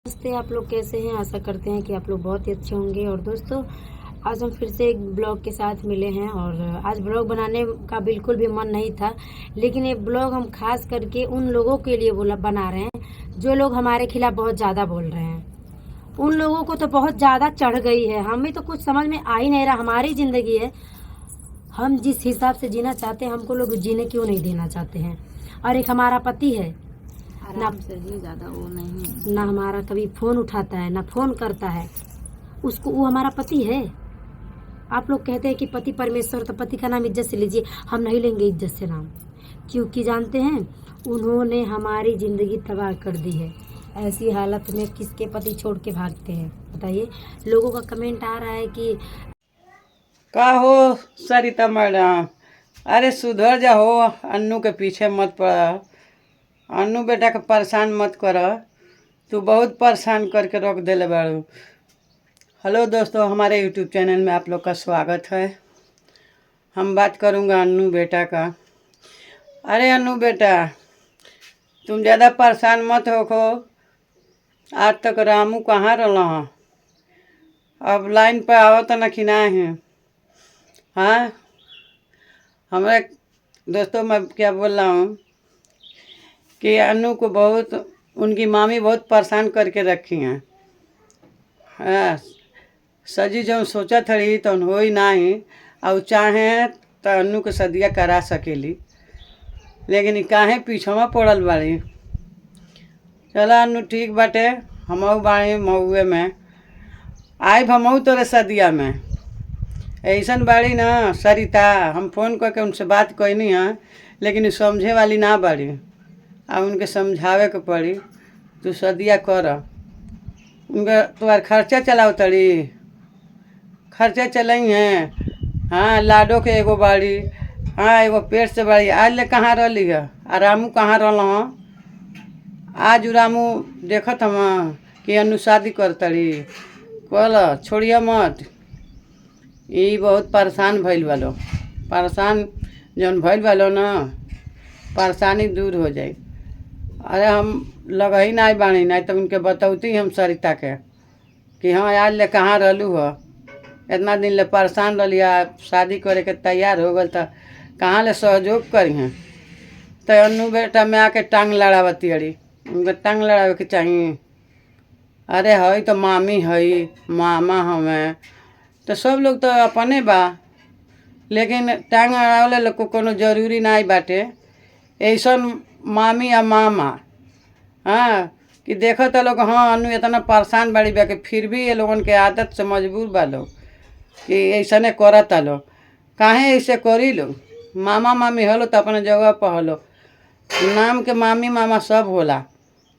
नमस्ते। आप लोग कैसे हैं? आशा करते हैं कि आप लोग बहुत ही अच्छे होंगे। और दोस्तों, आज हम फिर से एक ब्लॉग के साथ मिले हैं और आज ब्लॉग बनाने का बिल्कुल भी मन नहीं था, लेकिन ये ब्लॉग हम खास करके उन लोगों के लिए बना रहे हैं जो लोग हमारे खिलाफ बहुत ज़्यादा बोल रहे हैं। उन लोगों को तो बहुत ज़्यादा चढ़ गई है, हमें तो कुछ समझ में आ ही नहीं रहा। हमारी ज़िंदगी है, हम जिस हिसाब से जीना चाहते हैं हमको लोग जीने क्यों नहीं देना चाहते हैं। और एक हमारा पति है, आराम से ही, ज़्यादा वो नहीं, ना हमारा कभी फ़ोन उठाता है ना फ़ोन करता है। उसको वो हमारा पति है। आप लोग कहते हैं कि पति परमेश्वर, तो पति का नाम इज्जत से लीजिए। हम नहीं लेंगे इज्जत से नाम, क्योंकि जानते हैं उन्होंने हमारी ज़िंदगी तबाह कर दी है। ऐसी हालत में किसके पति छोड़ के भागते हैं बताइए। लोगों का कमेंट आ रहा है कि का हो सरिता मैडम, अरे सुधर जा हो, अन्नू के पीछे मत पड़ा। अन्नू बेटा के परेशान मत कर, तू बहुत परेशान करके रख देले बाड़ू। हेलो दोस्तों, हमारे यूट्यूब चैनल में आप लोग का स्वागत है। हम बात करूँगा अन्नू बेटा का। अरे अन्नू बेटा, तुम ज़्यादा परेशान मत होखो। आज तक रामू कहाँ रहा, अब लाइन पर आवत न कि नहीं है। हाँ, हमारे दोस्तों, मैं क्या बोल रहा हूँ कि अन्नू को बहुत उनकी मामी बहुत परेशान करके रखी हैं। हाँ, सजी जो सोचा थड़ी तो हो ही नहीं, और चाहे तो अन्नू के सदिया करा सकेली, लेकिन ई काहे पीछवा पड़ल बाड़ी। चला अन्नू ठीक बाटे, हमहू बाड़ी मऊए में, आइब हमहू तोरे सदिया में। ऐसन बाड़ी ना सरिता, हम फ़ोन करके उनसे बात कैनी है, लेकिन उ समझे वाली ना बाड़ी। अब उनके समझावे के पड़ी, तू सदिया कर। उनका तुम्हार खर्चा चलाओ तड़ी, खर्चा चलाई हैं। हाँ, लाडो के एगो बाड़ी, हाँ एगो पेट से बाड़ी। आज ले कहाँ रही है, आ रामू कहाँ रहा। आज रामू देखत हम कि अन्नू शादी कर तड़ी, कल छोड़िया मत। ई बहुत परेशान भइल वालो, परेशान जौन भइल वालो ना, परेशानी दूर हो जाई। अरे हम लग ही नहीं बानी, नहीं तो उनके बतौती हम सरिता के कि हाँ आज ले कहाँ रहलू हो। इतना दिन ले परेशान रही, शादी करे के तैयार हो गल तो कहाँ ले सहयोग करी हैं। तो अन्नू बेटा में आके टांग लड़ावती अड़ी, उनके टांग लड़ावे के चाहिए। अरे हई तो मामी हई, मामा हमें तो सब लोग तो अपने बा, लेकिन टांग अड़ावले लोग को कोनो जरूरी नहीं बाटे। ऐसन मामी या मामा, हाँ, कि देखो तो लोग हाँ अन्नू इतना परेशान बाड़ी बा कि फिर भी ये लोगन के आदत से मजबूर बा लोग कि ऐसने करता लोग। काहे ऐसे करी लोग। मामा मामी हलो तो अपने जगह पर हलो, नाम के मामी मामा सब होला,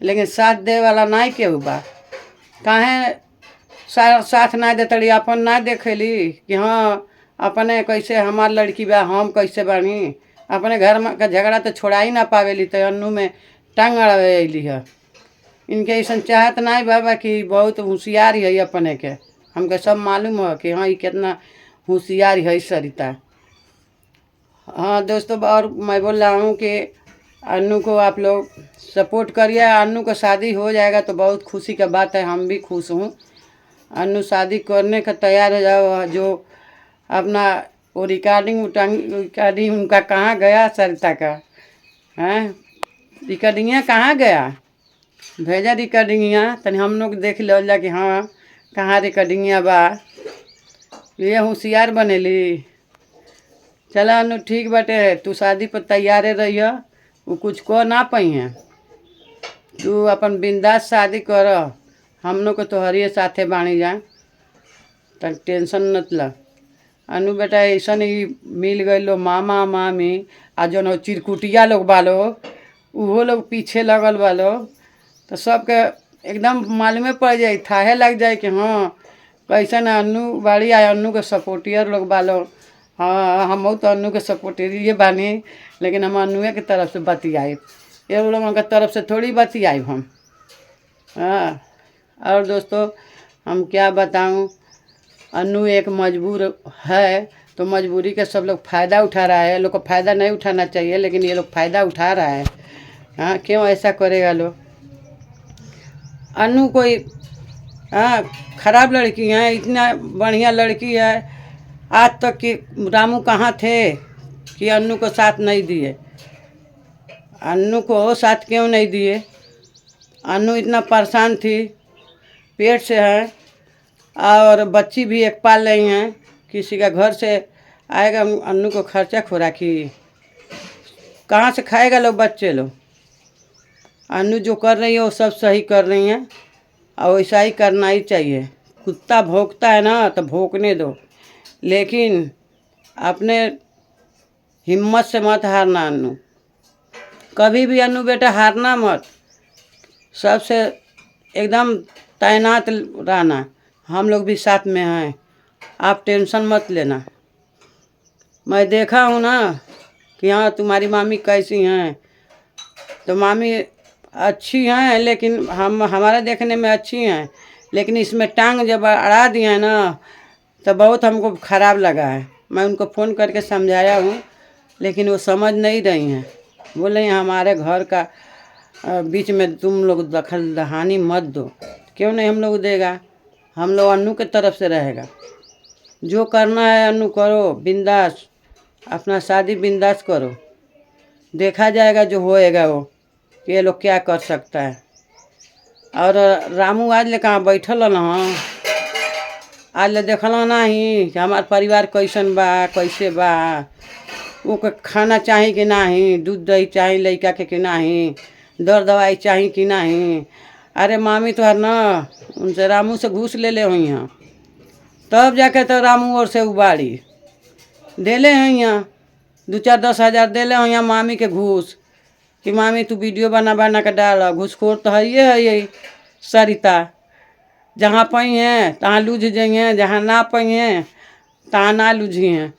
लेकिन साथ दे वाला नहीं केहू बा। काहे साथ ना देतड़ी, अपन ना देखेली कि हाँ अपने कैसे हमार लड़की बा, हम कैसे बानी। अपने घर में का झगड़ा तो छोड़ा ही ना पावेली, तो अन्नू में टांग अड़ावे अली है। इनके ऐसा चाहत नहीं बाबा कि बहुत होशियार है अपने के, हमके सब मालूम है कि हाँ ये कितना होशियार है सरिता। हाँ दोस्तों, और मैं बोल रहा हूँ कि अन्नू को आप लोग सपोर्ट करिए। अन्नू का शादी हो जाएगा तो बहुत खुशी का बात है, हम भी खुश हूँ। अन्नू शादी करने का तैयार हो जाओ। जो अपना वो रिकॉर्डिंग उनका कहाँ गया सरिता का, हैं रिकॉर्डिंग कहाँ गया, भेजा रिकॉर्डिंग तनी हम लोग देख लो जा कि हाँ कहाँ रिकॉर्डिंग बा। ये होशियार बनेली। चला अन्नू ठीक बाटे, तू शादी पर तैयारे रहिए, वो कुछ कह ना पाई हैं। तू अपन बिंदास शादी कर, हम लोग को तोहरिए साथे बाणी जा, तो टेंशन नत ला। अन्नू बेटा ऐसा ही मिल गए लो मामा मामी, आ जो चिरकुटिया लोग बालो उहो लोग पीछे लगल बालो, तो सबके एकदम मालूमे पड़ जाए, थाहे लग जाए कि हाँ कैसन अन्नू बाड़ी। आ अन्नू के सपोर्टियर लोग बालो। हाँ, हम तो अन्नू के सपोर्टियर बानी, लेकिन हम अन्नुए के तरफ से बतियाए, ये लोगों के तरफ से थोड़ी बतियाए हम। हाँ, और दोस्तों हम क्या बताऊं, अन्नू एक मजबूर है, तो मजबूरी का सब लोग फ़ायदा उठा रहा है। लोग को फ़ायदा नहीं उठाना चाहिए, लेकिन ये लोग फ़ायदा उठा रहा है। हाँ, क्यों ऐसा करेगा लोग। अन्नू कोई हाँ खराब लड़की है, इतना बढ़िया लड़की है। आज तक कि रामू कहाँ थे कि अन्नू को साथ नहीं दिए? अन्नू को साथ क्यों नहीं दिए? अन्नू इतना परेशान थी, पेट से है, और बच्ची भी एक पाल रही हैं। किसी का घर से आएगा अन्नू को खर्चा खुराकी कहाँ से खाएगा लोग, बच्चे लोग। अन्नू जो कर रही है वो सब सही कर रही हैं, और वैसा ही करना ही चाहिए। कुत्ता भौंकता है ना तो भौंकने दो, लेकिन अपने हिम्मत से मत हारना अन्नू। कभी भी अन्नू बेटा हारना मत, सबसे एकदम तैनात रहना। हम लोग भी साथ में हैं, आप टेंशन मत लेना। मैं देखा हूँ ना कि हाँ तुम्हारी मामी कैसी हैं, तो मामी अच्छी हैं, लेकिन हमारे देखने में अच्छी हैं, लेकिन इसमें टांग जब अड़ा दिया है ना तो बहुत हमको ख़राब लगा है। मैं उनको फ़ोन करके समझाया हूँ, लेकिन वो समझ नहीं रही हैं। बोल रही हैं हमारे घर का बीच में तुम लोग दखल दहानी मत दो। क्यों नहीं हम लोग देगा? हम लोग अन्नू के तरफ से रहेगा। जो करना है अन्नू करो, बिंदास अपना शादी बिंदास करो, देखा जाएगा जो होएगा वो कि ये लोग क्या कर सकता है। और रामू आज ले कहाँ बैठल न, आज ले देखल नहीं कि हमार परिवार कैसन बा, कैसे बा, वो के खाना चाही कि नहीं, दूध दही चाही लइका के कि नहीं, दर दवाई चाही कि नहीं। अरे मामी तो हर ना उनसे रामू से घूस ले हुई हैं, तब जाके तो रामू और से उबाड़ी देले हैं यहाँ 2-4-10 हज़ार देले हैं यहाँ मामी के घूस कि मामी तू वीडियो बना बना के डाल। घूसखोर तो है यही सरिता, जहाँ पई हैं तहाँ लूझ जाइए, जहाँ ना पई हैं तहाँ ना लूझी हैं।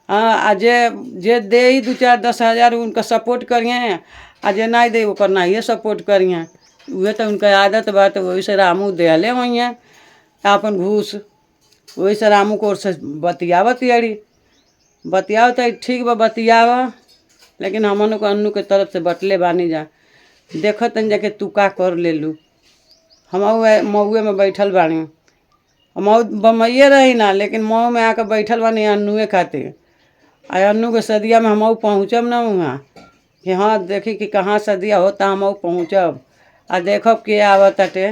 हाँ जे दे ही 2-4-10 हज़ार उनका सपोर्ट करिए, आ जे नहीं दे ओकर नहीं सपोर्ट करिए। वह तो उनका आदत बा, तो वही से रामू देले हुई हैं अपन घूस। वही से रामू को से बतियावत यारी बतियाव तो ठीक बा बतियाव, लेकिन हमन को अन्नू के तरफ से बटले बानी जा। देखत तन जाके तू का कर ले लू। हम मऊए में बैठल बानी, मऊ बम्बइये रही ना, लेकिन मऊ में आकर बैठल बानी अन्नूए खातिर। आ अन्नू के सदिया में हम पहुँचब ना वहाँ कि हाँ देखी कि कहाँ सदिया होता, हम पहुँचब आ देखब के आवत अटे,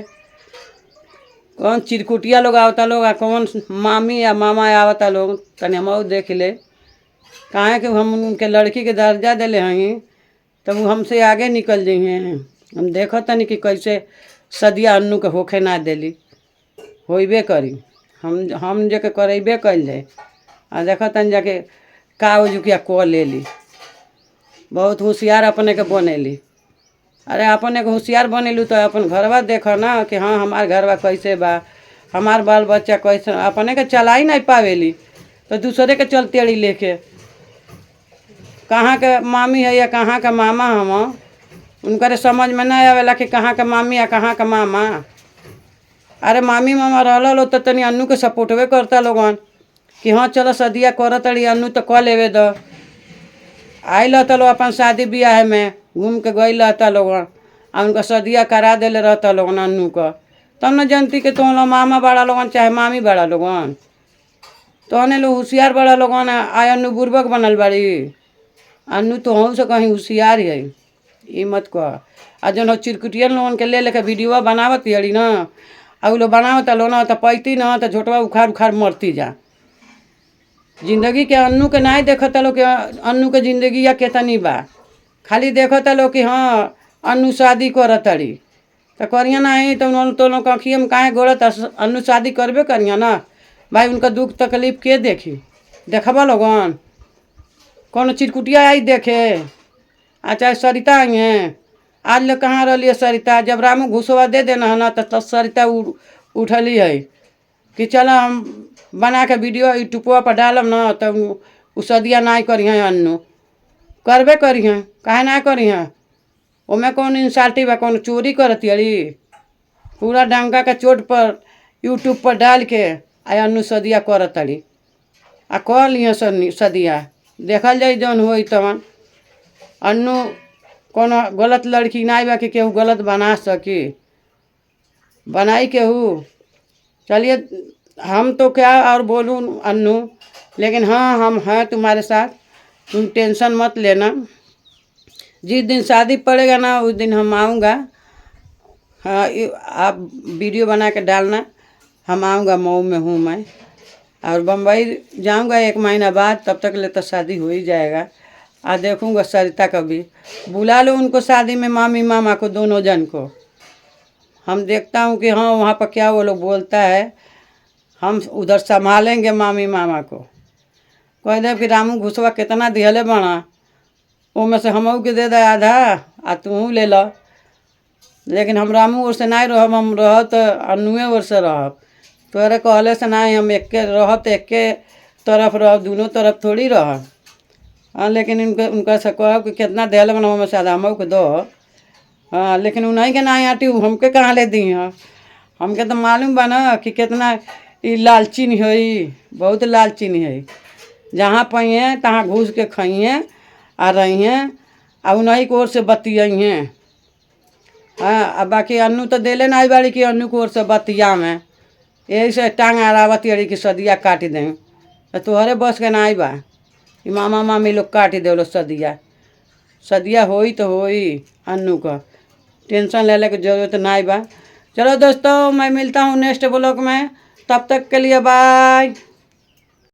कौन चिरकुटिया लोग आवता लोग, आ कौन मामी या मामा आवता लोग, तनी हम देख ले। काहे कि हम उनके लड़की के दर्जा दिले हैं, तब वो हमसे आगे निकल जाइए। हम देखो तनी कि कैसे सदिया अन्नू के होखे ना देली, होइबे करी। हम जाके करेबे कैल जाए, आ देखो तनी जाके का उजुकिया को ले ली। बहुत होशियार अपने के बनेली। अरे अपने के होशियार बनेलू तो अपन घरवा देखो ना कि हाँ हमार घरवा कैसे बा, हमार बाल बच्चा कैसे। अपने के चला ही नहीं पावेली तो दूसरे के चलते अड़ी लेके, कहाँ के मामी है या कहाँ का मामा हम, उनकर समझ में नहीं आवेला कि कहाँ का मामी या कहाँ का मामा। अरे मामी मामा रहला लो तो तनी अन्नू के सपोर्टवे करता लोगन कि हाँ चलो सदिया करत अड़ी अन्नू तो कह लेवे दो। आइल रहता लोग अपन शादी ब्याह में घूम के गई रहता लोगन, आ उनका सदिया करा देले रहता लोगन अन्नू का। तब न जनती के तुम लोग मामा बड़ा लोगन चाहे मामी बड़ा लोगन, तो अने लोग होशियार बड़ा लोगन। आय अन्नू बुर्बक बनल बड़ी, अन्नू तो हम से कहीं होशियार है, ये मत कह। आ जन हो चिरकुटिया लोगन के ले लेके वीडियो बनावत अड़ी ना, आ लोग बनावत लो ना तो पैती ना तो झोटवा उखाड़ उखाड़ मरती जा। जिंदगी के अन्नू के नहीं देखता लोग कि अन्नू के जिंदगी या केतनी बा, खाली देखता लोग कि हाँ अन्नू शादी करत अड़ी, तो करिए नहीं तो लोग अखिए में काहे गोड़त अन्नू शादी करबे करिए ना भाई। उनका दुख तकलीफ के देखी, देखबा लोगन कौन चिरकुटिया आई देखे, आ चाहे सरिता आई हैं। आज ले कहाँ रही सरिता, जब रामू घुसवा दे देना है ना तो सरिता उठली है कि चलो हम बना के वीडियो यूट्यूबवा पर डालब ना, तब उ सदिया नहीं करिए अन्नू, करबे करिए काहे ना करिए। ओमें कौन इंसाल्टी बा, कौन चोरी करती अड़ी। पूरा डंका के चोट पर यूट्यूब पर डाल के आ अन्नू सदिया करत अड़ी, आ कह लिए सदिया देखल जाई जौन होई तवन। अन्नू कोनो गलत लड़की नहीं बा कि केहू गलत बना सकी। बनाई केहू। चलिए हम तो क्या और बोलूँ अन्नू, लेकिन हाँ हम हैं तुम्हारे साथ, तुम टेंशन मत लेना। जिस दिन शादी पड़ेगा ना उस दिन हम आऊँगा। हाँ आप वीडियो बना के डालना, हम आऊँगा। मऊ में हूँ मैं, और बम्बई जाऊँगा 1 महीना बाद, तब तक ले तो शादी हो ही जाएगा। देखूँगा सरिता का भी बुला लो उनको शादी में, मामी मामा को, दोनों जन को। हम देखता हूँ कि हाँ वहाँ पर क्या वो लोग बोलता है, हम उधर संभालेंगे मामी मामा को। कह दे कि रामू घुसवा कितना दिहले बना, ओमे से हमहू के दे दे आधा आ तू ले लो। लेकिन हम रामू ओर से नहीं रहब, हम रह तो अन्नुए ओर से रहब। तोरे कहले से नहीं, हम एके रहब तो एके तरफ रहब, दोनों तरफ थोड़ी रहब। हाँ लेकिन उनका से कहब कि कितना दिहले बना, ओमे से आधा हमहू के दो। हाँ लेकिन उन्हीं के नहीं आटी, हमके कहाँ ले दी हैं। हमके तो मालूम बा ना कि कितना ये लालचीन है, बहुत लालचीन है। जहाँ पाइए तहाँ घुस के खाइए आ रही हैं, और उन्हीं की ओर से बतियाई हैं। हाँ अब बाकी अन्नू तो देले नहीं बाड़ी कि अन्नू की ओर से बतिया में, यही से टांग आरावती अड़ी की सदिया काट दें। तो तोहरे बस के नहीं बा कि मामा मामी लोग काट दे सदिया। सदिया होई तो होई, अन्नू का टेंशन लेने की जरूरत नहीं बा। चलो दोस्तों, मैं मिलता हूँ नेक्स्ट ब्लॉग में, तब तक के लिए बाय।